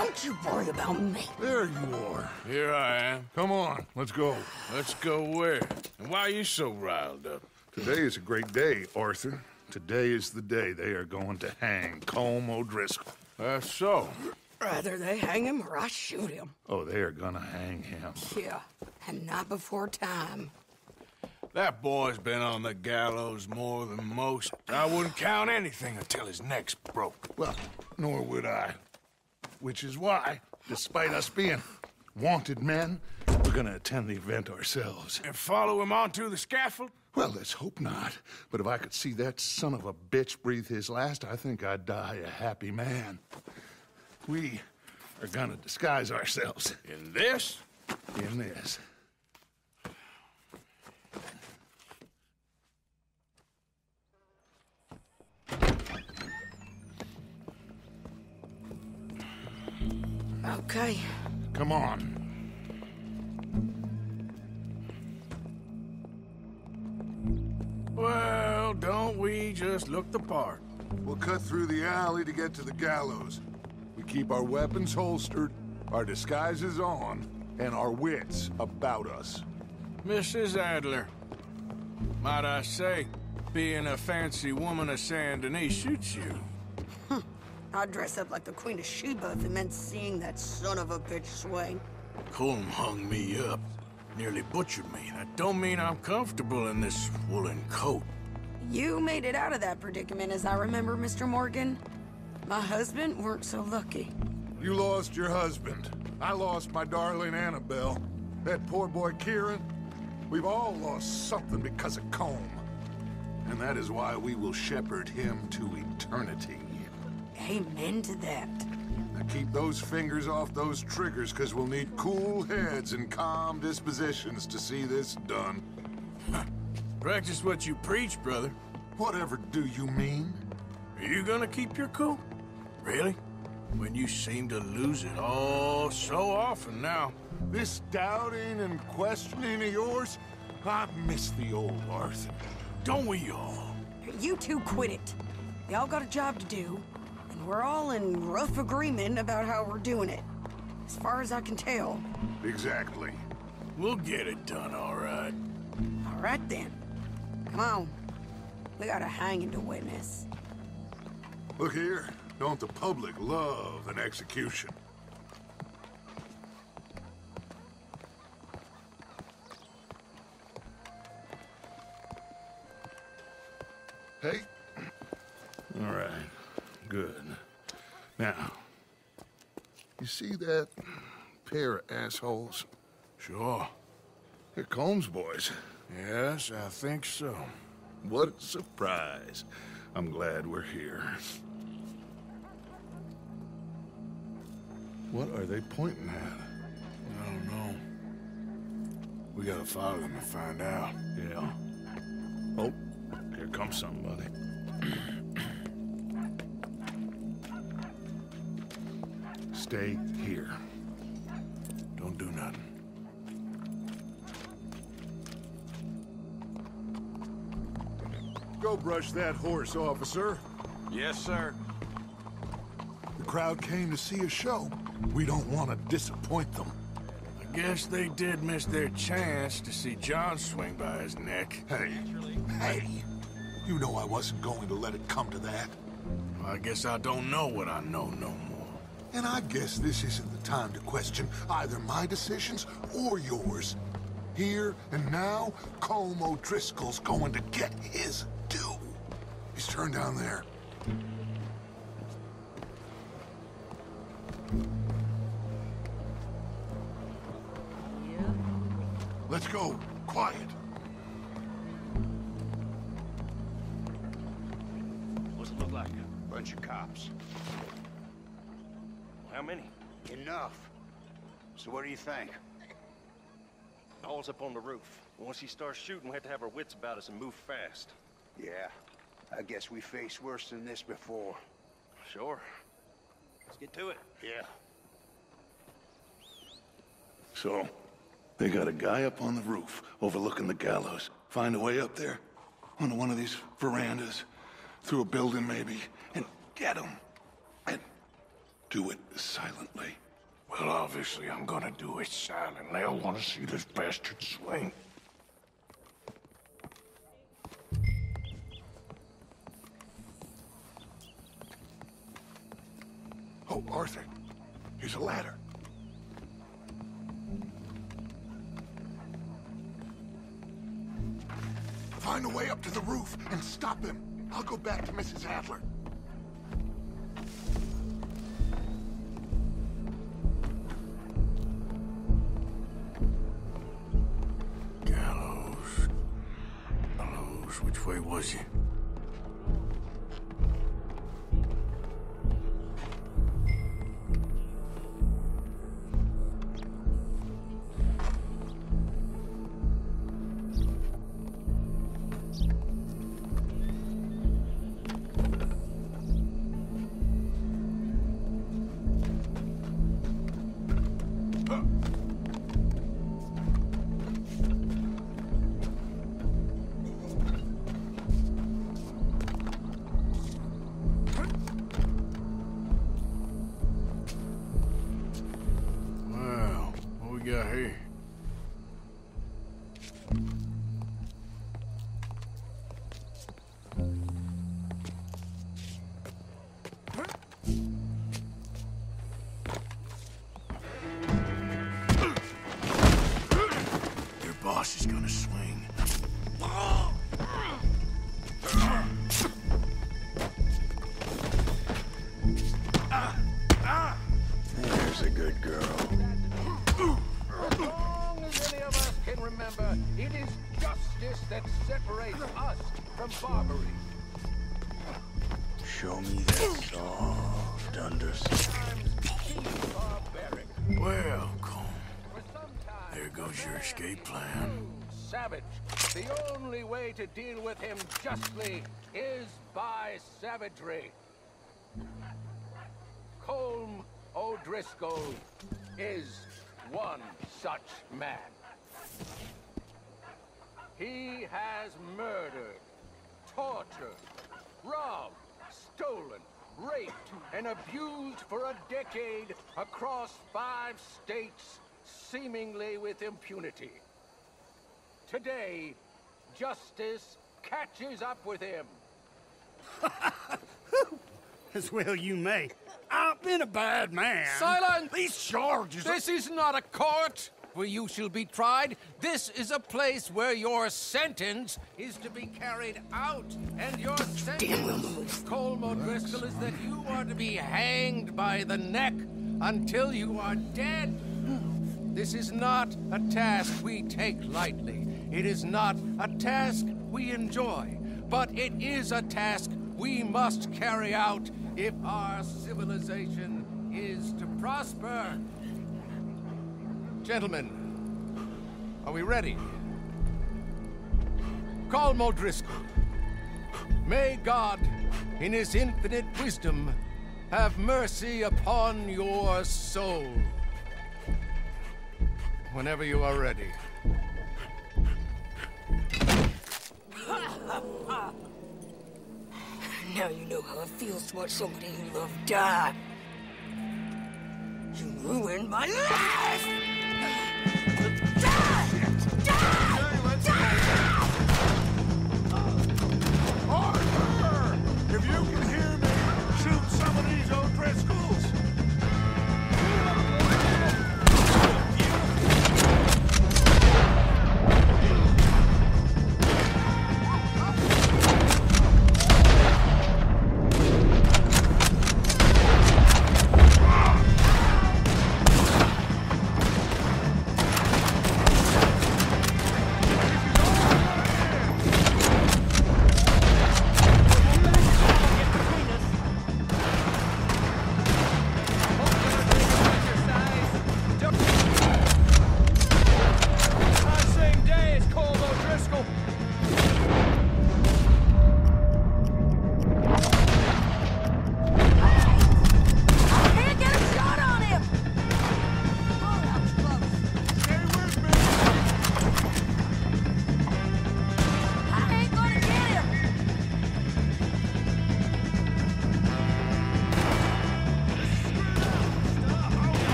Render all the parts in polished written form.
Don't you worry about me. There you are. Here I am. Come on, let's go. Let's go where? And why are you so riled up? Today is a great day, Arthur. Today is the day they are going to hang Colm O'Driscoll. That's so. Rather they hang him or I shoot him. Oh, they are gonna hang him. Yeah, and not before time. That boy's been on the gallows more than most. I wouldn't count anything until his neck's broke. Well, nor would I. Which is why, despite us being wanted men, we're gonna attend the event ourselves. And follow him onto the scaffold? Well, let's hope not. But if I could see that son of a bitch breathe his last, I think I'd die a happy man. We are gonna disguise ourselves. In this? In this. Okay. Come on. Well, don't we just look the part? We'll cut through the alley to get to the gallows. We keep our weapons holstered, our disguises on, and our wits about us. Mrs. Adler, might I say, being a fancy woman of Saint Denis shoots you. I'd dress up like the Queen of Sheba if it meant seeing that son of a bitch swing. Colm hung me up, nearly butchered me. That don't mean I'm comfortable in this woolen coat. You made it out of that predicament, as I remember, Mr. Morgan. My husband weren't so lucky. You lost your husband. I lost my darling Annabelle. That poor boy Kieran. We've all lost something because of Colm. And that is why we will shepherd him to eternity. Amen to that. Now keep those fingers off those triggers, because we'll need cool heads and calm dispositions to see this done. Practice what you preach, brother. Whatever do you mean? Are you gonna keep your cool? Really? When you seem to lose it all so often now. This doubting and questioning of yours, I miss the old Arthur. Don't we all? You two quit it. Y'all got a job to do, and we're all in rough agreement about how we're doing it. As far as I can tell. Exactly. We'll get it done, all right. All right, then. Come on. We got a hanging to witness. Look here, don't the public love an execution? Hey. All right. Good. Now, you see that pair of assholes? Sure. They're Colm's boys. Yes, I think so. What a surprise. I'm glad we're here. What are they pointing at? I don't know. We gotta follow them and find out. Yeah. Oh, here comes somebody. Stay here. Don't do nothing. Go brush that horse, officer. Yes, sir. The crowd came to see a show. We don't want to disappoint them. I guess they did miss their chance to see John swing by his neck. Hey, you know I wasn't going to let it come to that. I guess I don't know what I know no more. And I guess this isn't the time to question either my decisions or yours. Here and now, Colm O'Driscoll's going to get his due. He's turned down there. Let's go. Quiet. What's it look like? Bunch of cops. How many? Enough. So what do you think? All's up on the roof. Once he starts shooting, we have to have our wits about us and move fast. Yeah, I guess we faced worse than this before. Sure. Let's get to it. Yeah. So, they got a guy up on the roof overlooking the gallows. Find a way up there, onto one of these verandas, through a building maybe, and get him. And Do it silently. Well, obviously I'm gonna do it silently. I want to see this bastard swing. Oh, Arthur, here's a ladder. Find a way up to the roof and stop him. I'll go back to Mrs. Adler. Gallows. Which way was he? Here. Your boss is gonna swing. There's a good girl. Remember, it is justice that separates us from barbary. Show me that soft underside. Welcome. There goes your escape plan. Savage. The only way to deal with him justly is by savagery. Colm O'Driscoll is one such man. He has murdered, tortured, robbed, stolen, raped, and abused for a decade across 5 states, seemingly with impunity. Today, justice catches up with him. As well you may. I've been a bad man. Silence! These charges This is not a court where you shall be tried. This is a place where your sentence is to be carried out. And your sentence, Colm O'Driscoll, is that you are to be hanged by the neck until you are dead. This is not a task we take lightly. It is not a task we enjoy. But it is a task we must carry out if our civilization is to prosper. Gentlemen, are we ready? Colm O'Driscoll, may God, in his infinite wisdom, have mercy upon your soul. Whenever you are ready. Now you know how it feels to watch somebody you love die. You ruined my life! Arthur! If you can hear me, shoot some of these O'Driscolls!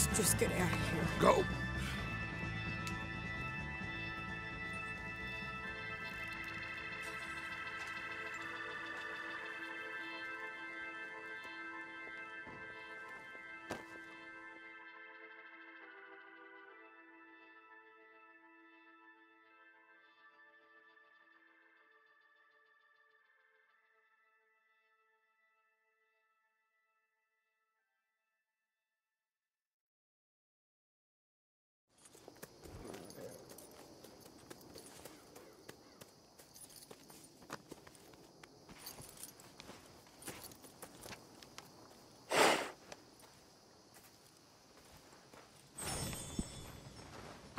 Let's just get out of here. Go.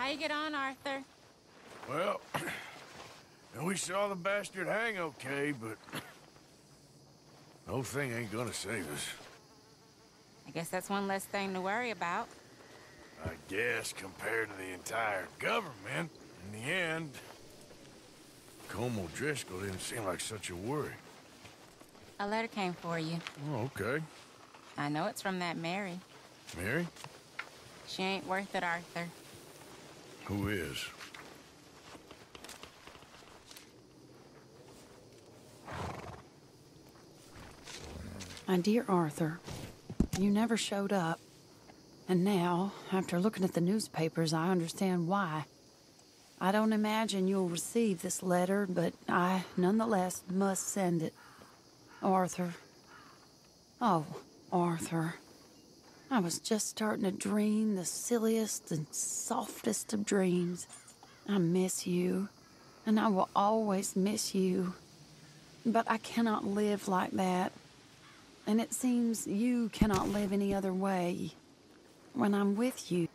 How you get on, Arthur? Well, we saw the bastard hang okay, but the whole thing ain't gonna save us. I guess that's one less thing to worry about. I guess compared to the entire government, in the end, Colm O'Driscoll didn't seem like such a worry. A letter came for you. Oh, okay. I know it's from that Mary. Mary? She ain't worth it, Arthur. Who is? My dear Arthur, you never showed up. And now, after looking at the newspapers, I understand why. I don't imagine you'll receive this letter, but I, nonetheless, must send it. Arthur. Oh, Arthur. I was just starting to dream the silliest and softest of dreams. I miss you, and I will always miss you. But I cannot live like that. And it seems you cannot live any other way when I'm with you.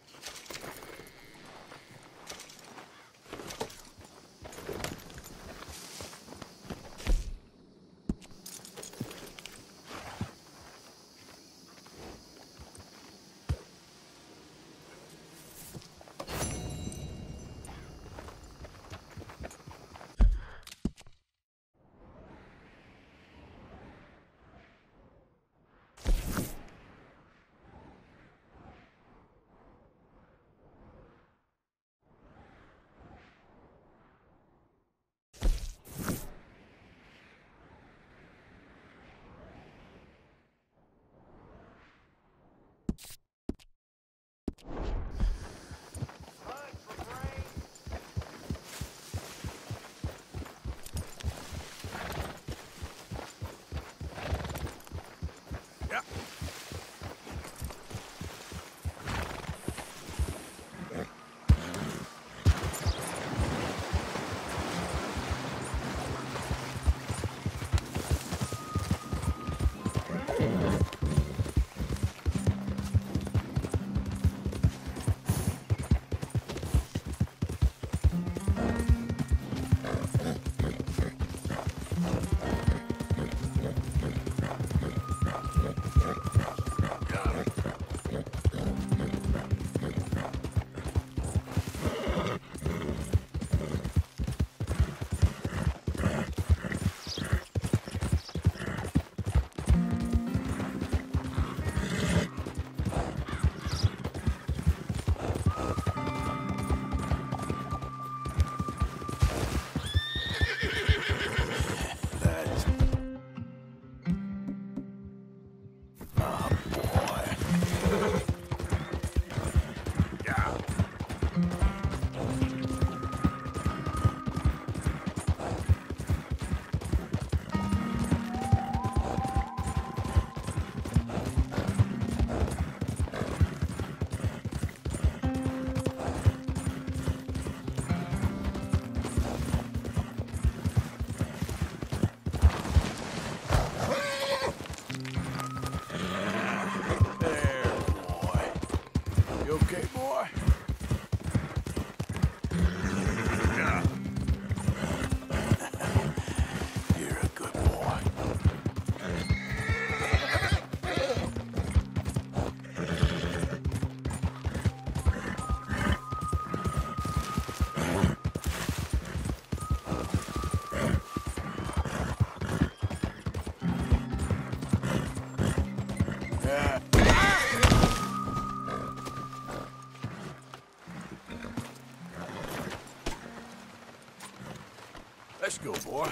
Let's go, boy.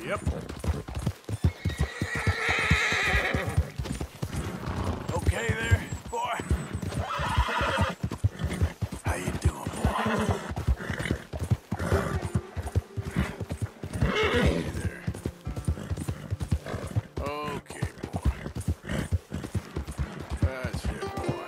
Yep. Okay there, boy? How you doing, boy? Hey there. Okay, boy. That's it, boy.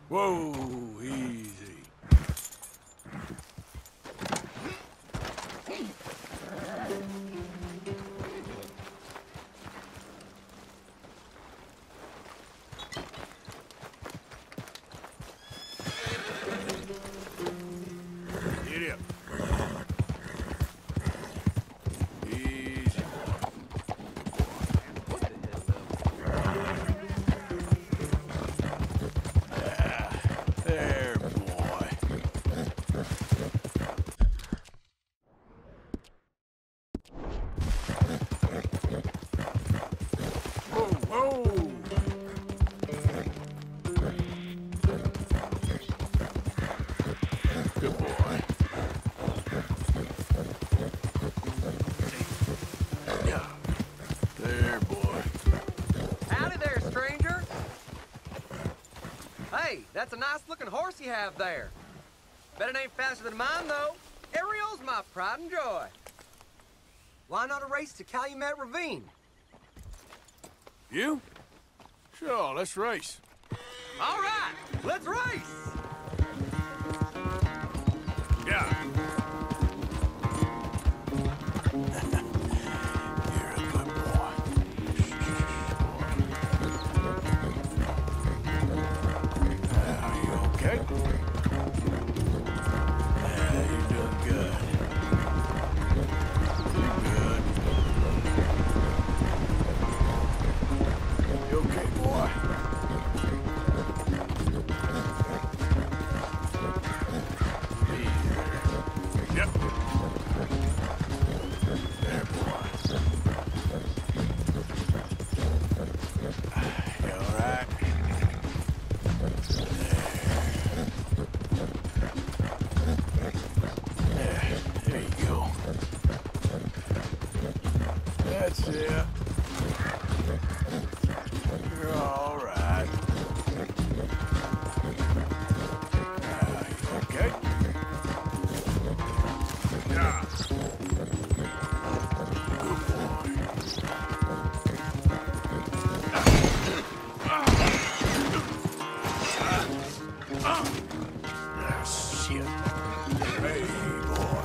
Whoa, easy. Get up. Easy. What the hell? There, boy. Whoa, whoa. Good boy. Yeah. There, boy. Howdy there, stranger. Hey, that's a nice-looking horse you have there. Bet it ain't faster than mine, though. Ariel's my pride and joy. Why not a race to Calumet Ravine? You? Sure, let's race. All right, let's race! Yeah. You're a good boy. Are you okay? Yeah, you're doing good. You're good. You okay, boy? Yep. There, boy. You all right? There you go. That's it. You're all right. You okay? Yeah. Good boy. Shit. Hey, boy.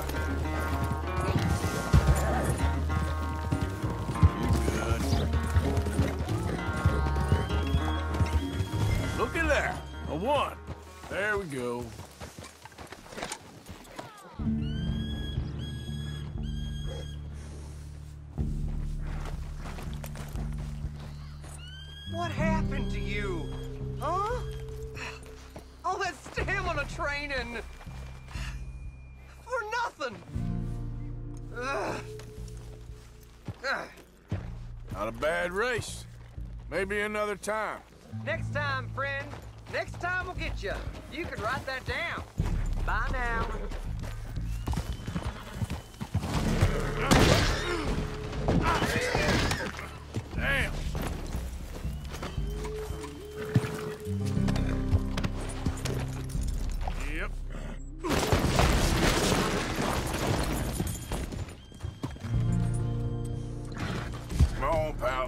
You good? Look at that. A 1. There we go. What happened to you? Huh? All that stamina training. For nothing. Ugh. Ugh. Not a bad race. Maybe another time. Next time, friend. Next time we'll get you. You can write that down. Bye now. Damn. Yep. Come on, pal.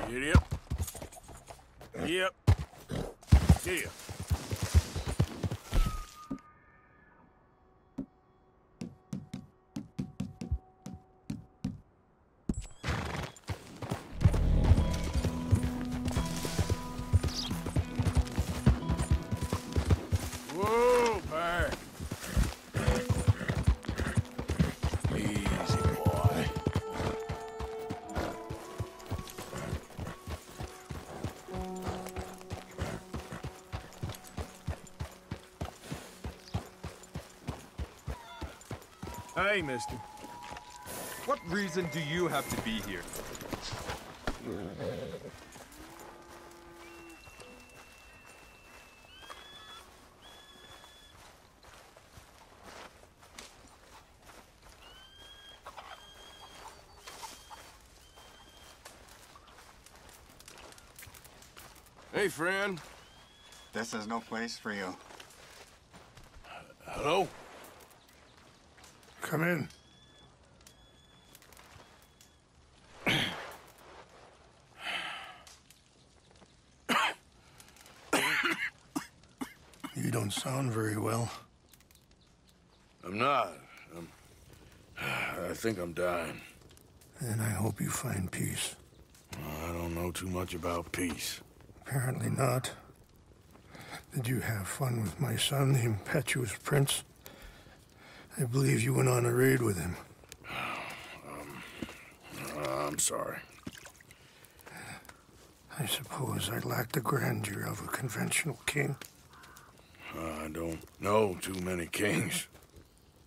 Yep. Yep. Yeah. Whoa, back. Hey, mister. What reason do you have to be here? Hey, friend. This is no place for you. Hello? Come in. You don't sound very well. I'm not. I think I'm dying. And I hope you find peace. I don't know too much about peace. Apparently not. Did you have fun with my son, the impetuous prince? I believe you went on a raid with him. I'm sorry. I suppose I lack the grandeur of a conventional king. I don't know too many kings.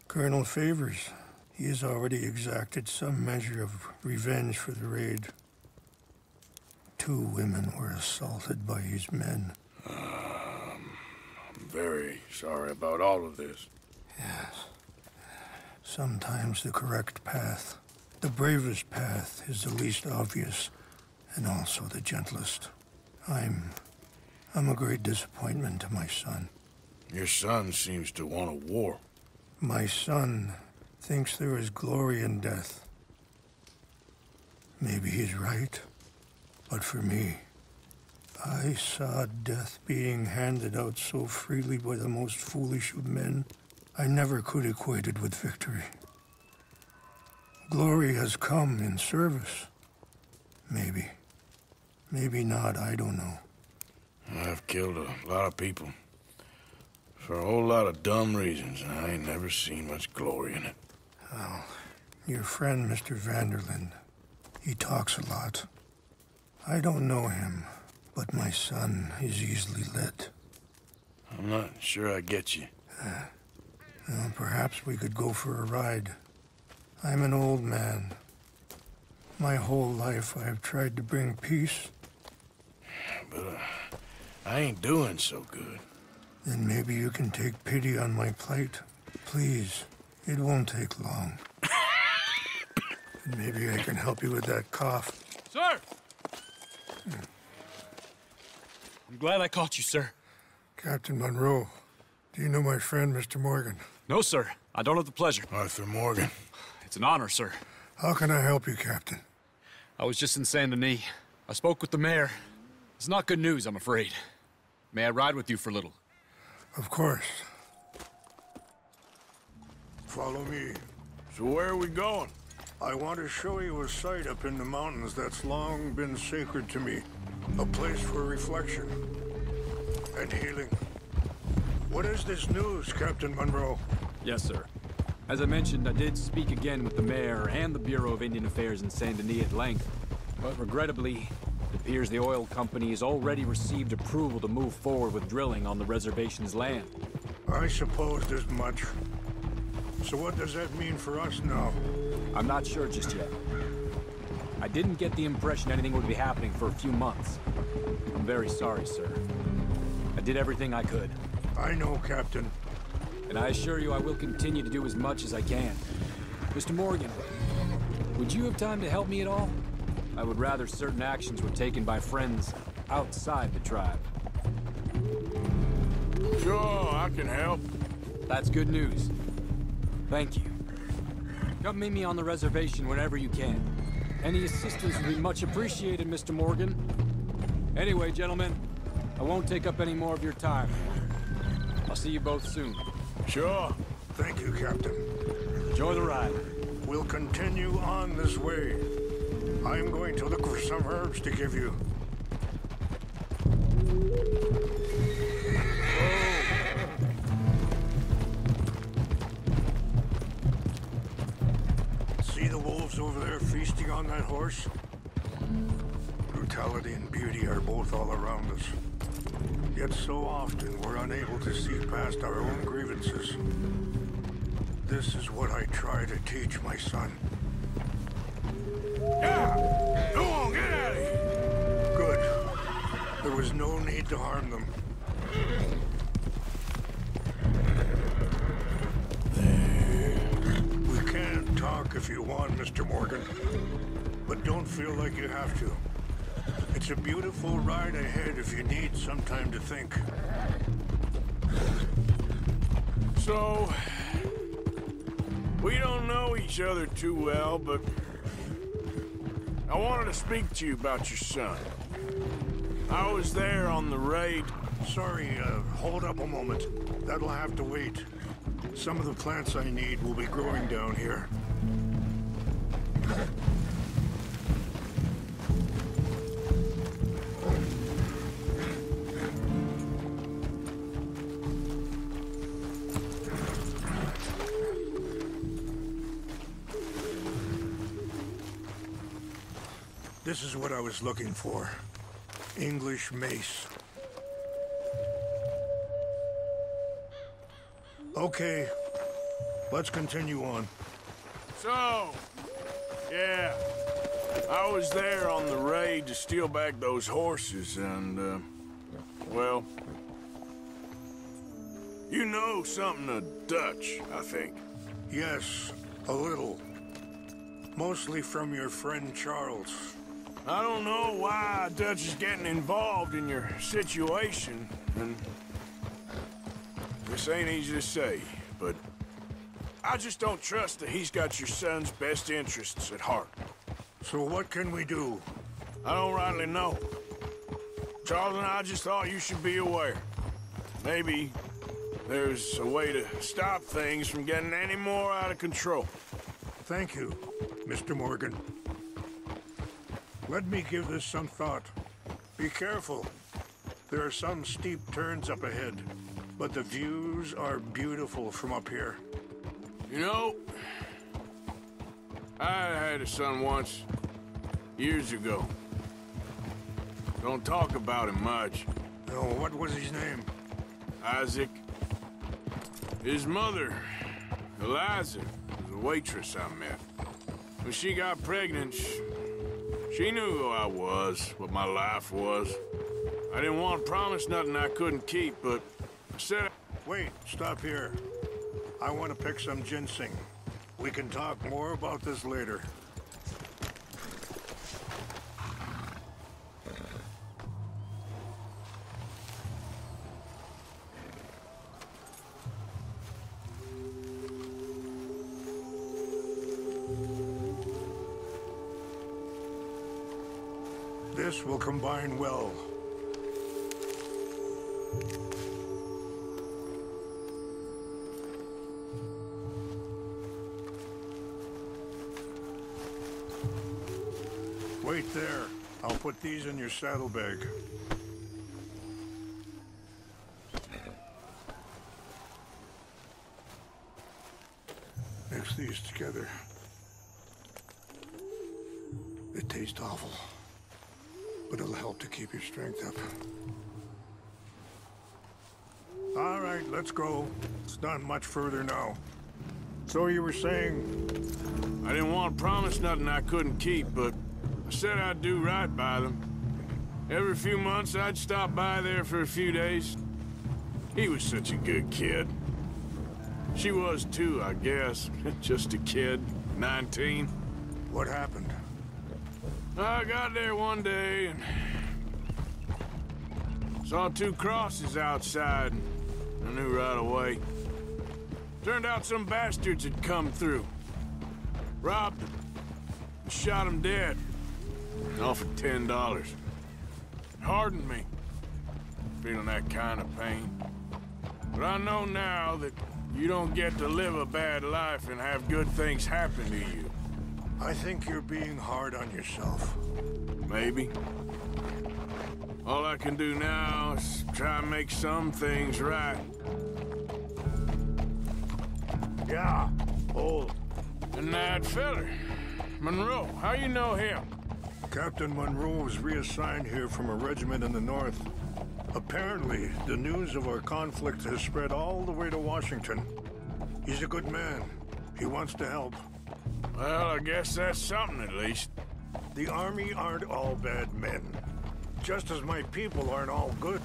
Colonel Favors, he has already exacted some measure of revenge for the raid. 2 women were assaulted by his men. I'm very sorry about all of this. Yes. Sometimes the correct path, the bravest path, is the least obvious, and also the gentlest. I'm a great disappointment to my son. Your son seems to want a war. My son thinks there is glory in death. Maybe he's right, but for me, I saw death being handed out so freely by the most foolish of men, I never could equate it with victory. Glory has come in service. Maybe. Maybe not, I don't know. I've killed a lot of people. For a whole lot of dumb reasons, and I ain't never seen much glory in it. Oh, your friend, Mr. Vanderlyn, he talks a lot. I don't know him, but my son is easily led. I'm not sure I get you. Well, perhaps we could go for a ride. I'm an old man. My whole life I have tried to bring peace. But I ain't doing so good. Then maybe you can take pity on my plight. Please, it won't take long. And maybe I can help you with that cough. Sir! I'm glad I caught you, sir. Captain Monroe, do you know my friend, Mr. Morgan? No, sir. I don't have the pleasure. Arthur Morgan. It's an honor, sir. How can I help you, Captain? I was just in Saint Denis. I spoke with the mayor. It's not good news, I'm afraid. May I ride with you for a little? Of course. Follow me. So where are we going? I want to show you a site up in the mountains that's long been sacred to me. A place for reflection and healing. What is this news, Captain Monroe? Yes, sir. As I mentioned, I did speak again with the mayor and the Bureau of Indian Affairs in Saint Denis at length. But regrettably, it appears the oil company has already received approval to move forward with drilling on the reservation's land. I supposed as much. So what does that mean for us now? I'm not sure just yet. I didn't get the impression anything would be happening for a few months. I'm very sorry, sir. I did everything I could. I know, Captain. And I assure you I will continue to do as much as I can. Mr. Morgan, would you have time to help me at all? I would rather certain actions were taken by friends outside the tribe. Sure, I can help. That's good news. Thank you. Come meet me on the reservation whenever you can. Any assistance would be much appreciated, Mr. Morgan. Anyway, gentlemen, I won't take up any more of your time. I'll see you both soon. Sure. Thank you, Captain. Enjoy the ride. We'll continue on this way. I'm going to look for some herbs to give you. See the wolves over there feasting on that horse? Brutality and beauty are both all around us. Yet so often we're unable to see past our own grievances. This is what I try to teach my son. Yeah! Go on, get out of here! Good. There was no need to harm them. We can talk if you want, Mr. Morgan. But don't feel like you have to. It's a beautiful ride ahead if you need some time to think. So, we don't know each other too well, but I wanted to speak to you about your son. I was there on the raid. Sorry, hold up a moment. That'll have to wait. Some of the plants I need will be growing down here. This is what I was looking for. English mace. Okay, let's continue on. So, yeah, I was there on the raid to steal back those horses and, well, you know something of Dutch, I think. Yes, a little. Mostly from your friend Charles. I don't know why Dutch is getting involved in your situation, and this ain't easy to say, but I just don't trust that he's got your son's best interests at heart. So what can we do? I don't rightly know. Charles and I just thought you should be aware. Maybe there's a way to stop things from getting any more out of control. Thank you, Mr. Morgan. Let me give this some thought. Be careful. There are some steep turns up ahead, but the views are beautiful from up here. You know, I had a son once, years ago. Don't talk about him much. No, what was his name? Isaac. His mother, Eliza, was a waitress I met. When she got pregnant, she knew who I was, what my life was. I didn't want to promise nothing I couldn't keep, but I said... Wait, stop here. I want to pick some ginseng. We can talk more about this later. This will combine well. Wait there. I'll put these in your saddlebag. Mix these together. It tastes awful, but it'll help to keep your strength up. All right, let's go. It's not much further now. So you were saying? I didn't want to promise nothing I couldn't keep, but I said I'd do right by them. Every few months, I'd stop by there for a few days. He was such a good kid. She was too, I guess. Just a kid, 19. What happened? I got there one day and saw two crosses outside. I knew right away. Turned out some bastards had come through. Robbed them. And shot them dead. Offered $10. It hardened me. Feeling that kind of pain. But I know now that you don't get to live a bad life and have good things happen to you. I think you're being hard on yourself. Maybe. All I can do now is try and make some things right. Yeah. Oh. And that feller, Monroe, how you know him? Captain Monroe was reassigned here from a regiment in the north. Apparently, the news of our conflict has spread all the way to Washington. He's a good man, He wants to help. Well, I guess that's something at least. The army aren't all bad men. Just as my people aren't all good.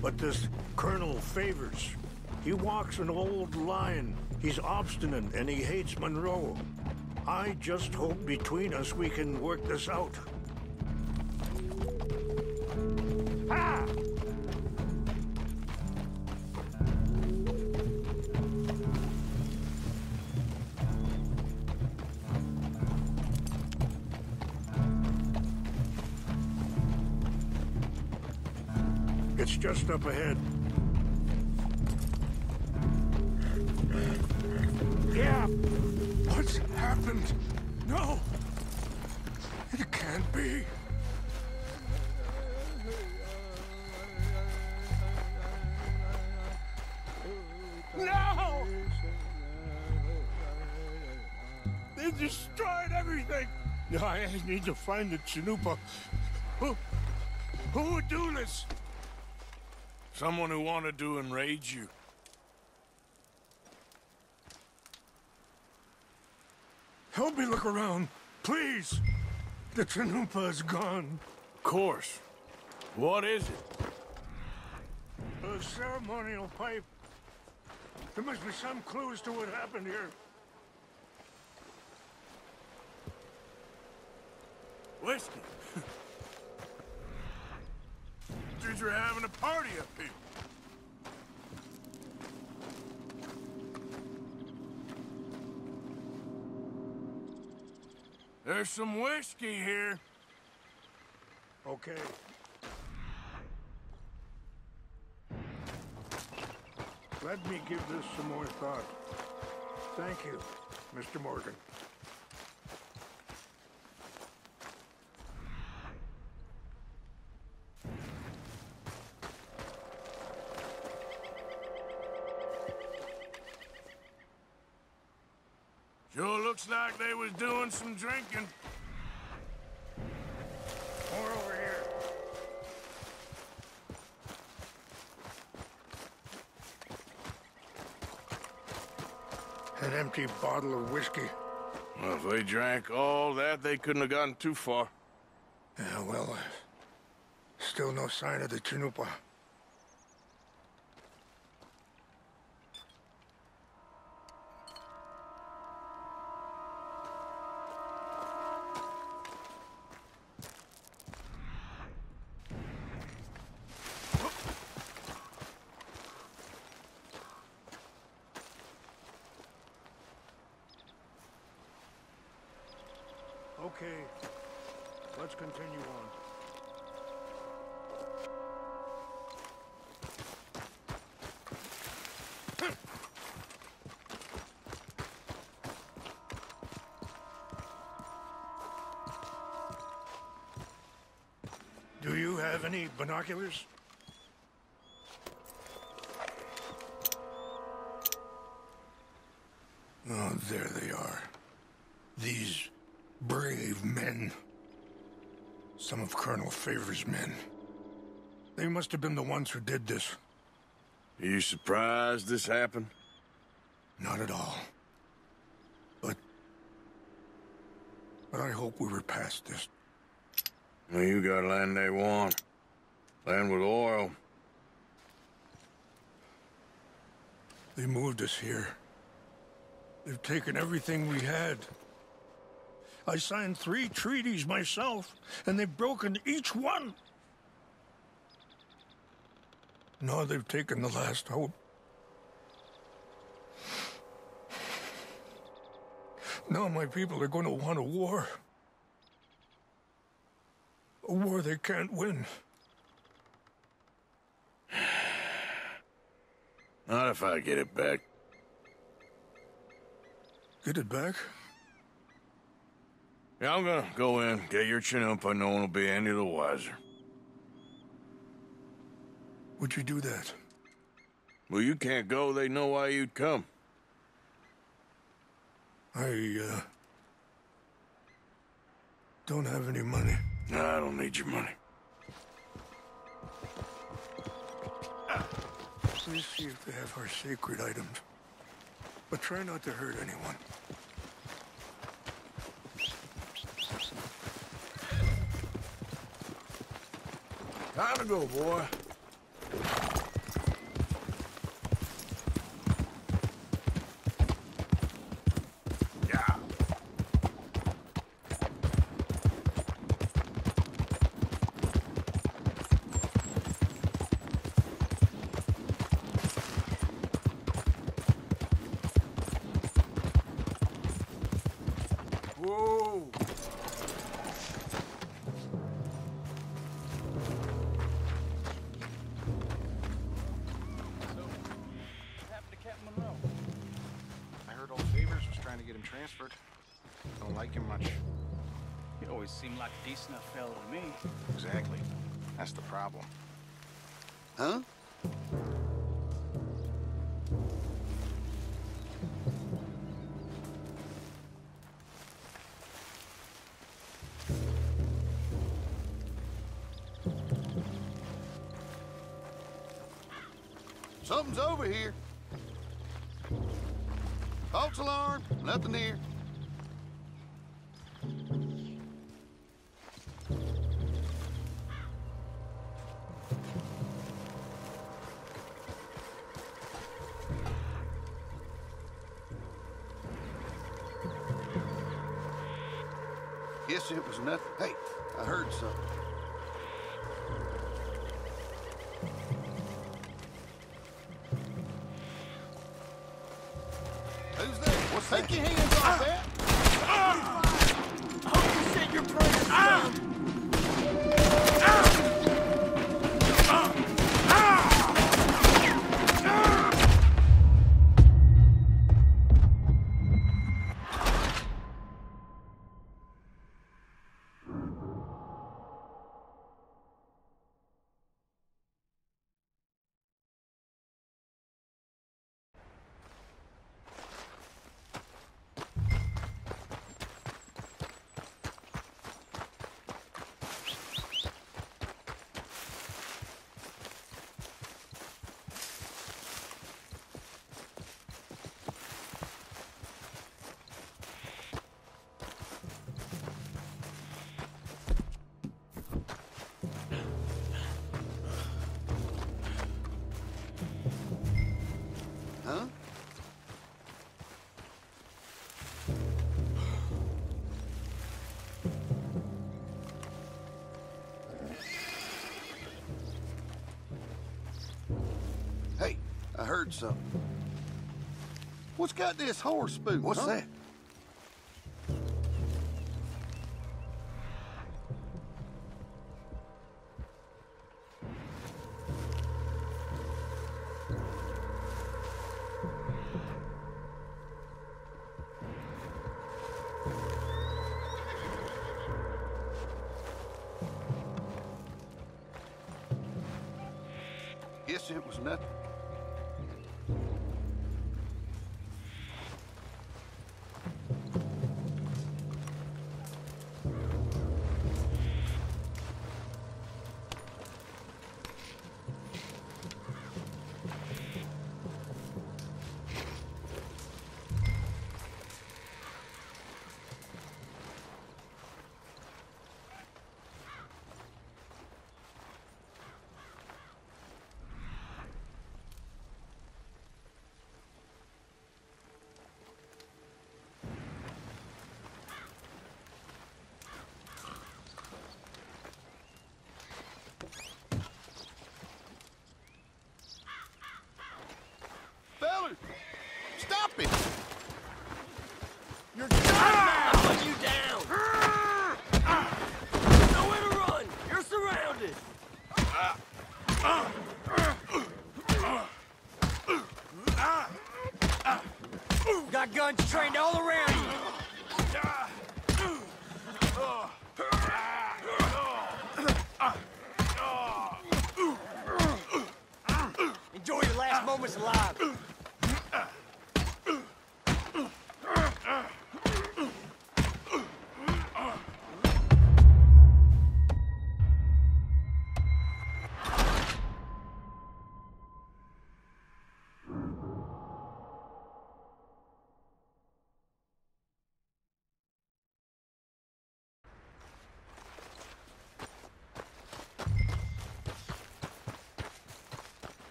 But this Colonel Favors, he walks an old line. He's obstinate and he hates Monroe. I just hope between us we can work this out. Ha! It's just up ahead. Yeah! What's happened? No! It can't be. No! They destroyed everything! I need to find the Chanupa. Who would do this? Someone who wanted to enrage you. Help me look around, please. The Chanupa is gone. Of course. What is it? A ceremonial pipe. There must be some clues to what happened here. Whiskey. Dudes are having a party up here. There's some whiskey here. Okay. Let me give this some more thought. Thank you, Mr. Morgan. Sure looks like they was doing some drinking. More over here. An empty bottle of whiskey. Well, if they drank all that, they couldn't have gotten too far. Yeah, well, still no sign of the Chanupa. Okay, let's continue on. Do you have any binoculars? Oh, there they are. These brave men. Some of Colonel Favors' men. They must have been the ones who did this. Are you surprised this happened? Not at all. But I hope we were past this. Well, you got land they want. Land with oil. They moved us here. They've taken everything we had. I signed 3 treaties myself, and they've broken each one. Now they've taken the last hope. Now my people are going to want a war. A war they can't win. Not if I get it back. Get it back? Yeah, I'm gonna go in, get your Chanupa, no one will be any the wiser. Would you do that? Well, you can't go, they know why you'd come. I don't have any money. No, I don't need your money. Please see if they have our sacred items. but try not to hurt anyone. Time to go, boy. Whoa! I heard old Favors was trying to get him transferred. Don't like him much. He always seemed like a decent enough fellow to me. Exactly. That's the problem. Huh? Something's over here. False alarm, nothing here. Guess it was nothing. Hey, I heard something. Who's there? What's that? Take your hands off that! I hope you said your prayers, son. Huh? Hey, I heard something. What's got this horse spook? What's that? Guess it was nothing. Fellas, stop it! You're down! Put you down! Nowhere to run! You're surrounded! Got guns trained all around you. Enjoy your last moments alive.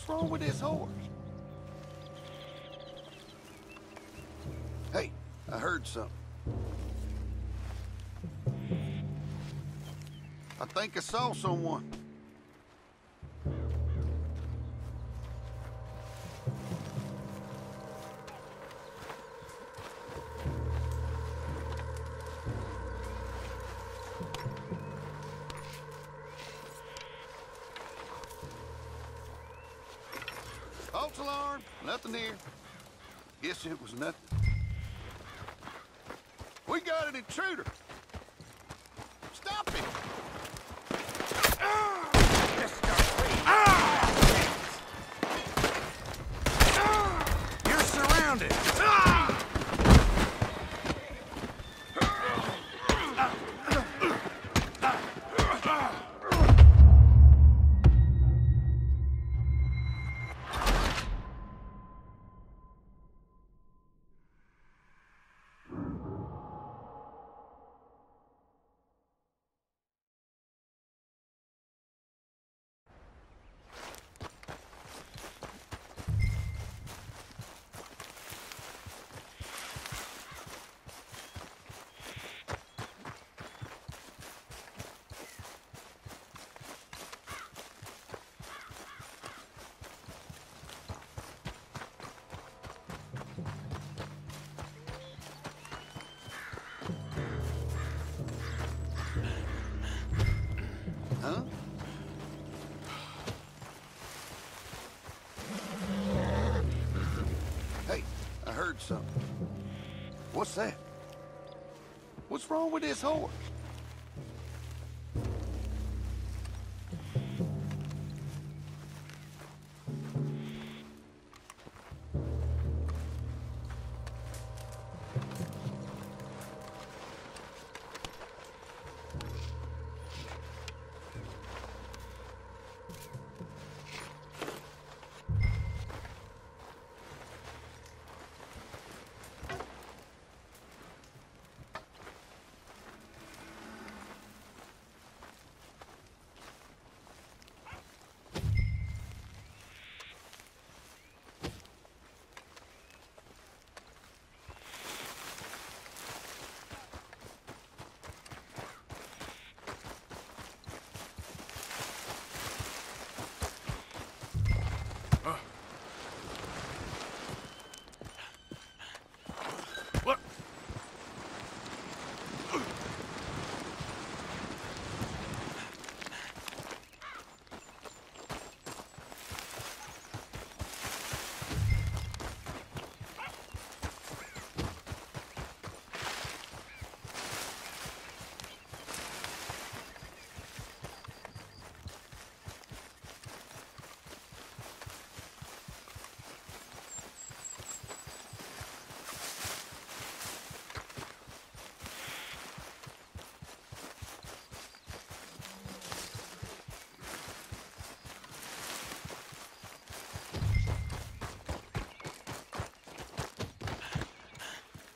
What's wrong with this horse? Hey, I heard something. I think I saw someone. False alarm. Nothing here. Guess it was nothing. We got an intruder. Stop it! You're surrounded. Huh? Hey, I heard something. What's that? What's wrong with this horse?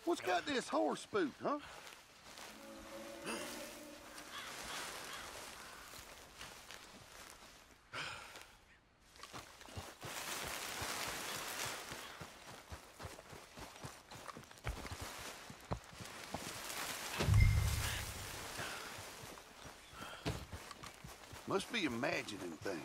What's got this horse spooked, huh? Must be imagining things.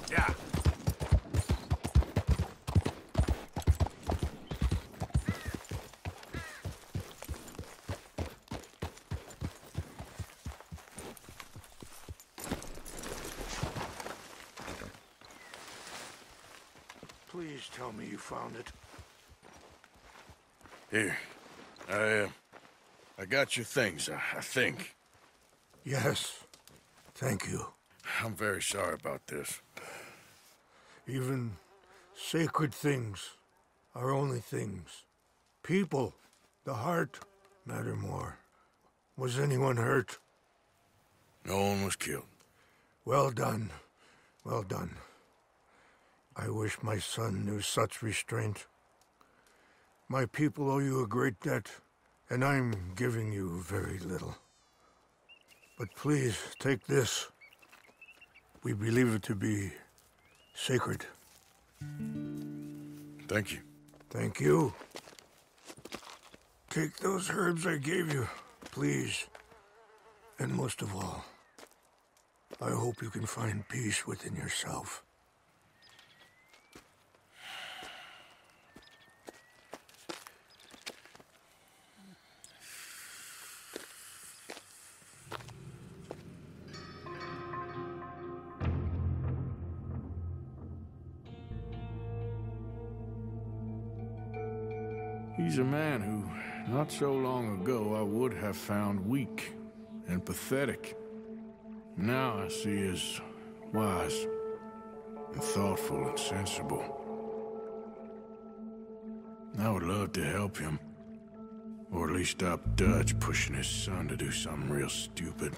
Yeah. Please tell me you found it. Here. I got your things, I think. Yes. Thank you. I'm very sorry about this. Even sacred things are only things. People, the heart, matter more. Was anyone hurt? No one was killed. Well done. Well done. I wish my son knew such restraint. My people owe you a great debt, and I'm giving you very little. But please, take this. We believe it to be sacred. Thank you. Thank you. Take those herbs I gave you, please. And most of all, I hope you can find peace within yourself. He's a man who, not so long ago, I would have found weak and pathetic. Now I see as wise and thoughtful and sensible. I would love to help him, or at least stop Dutch pushing his son to do something real stupid.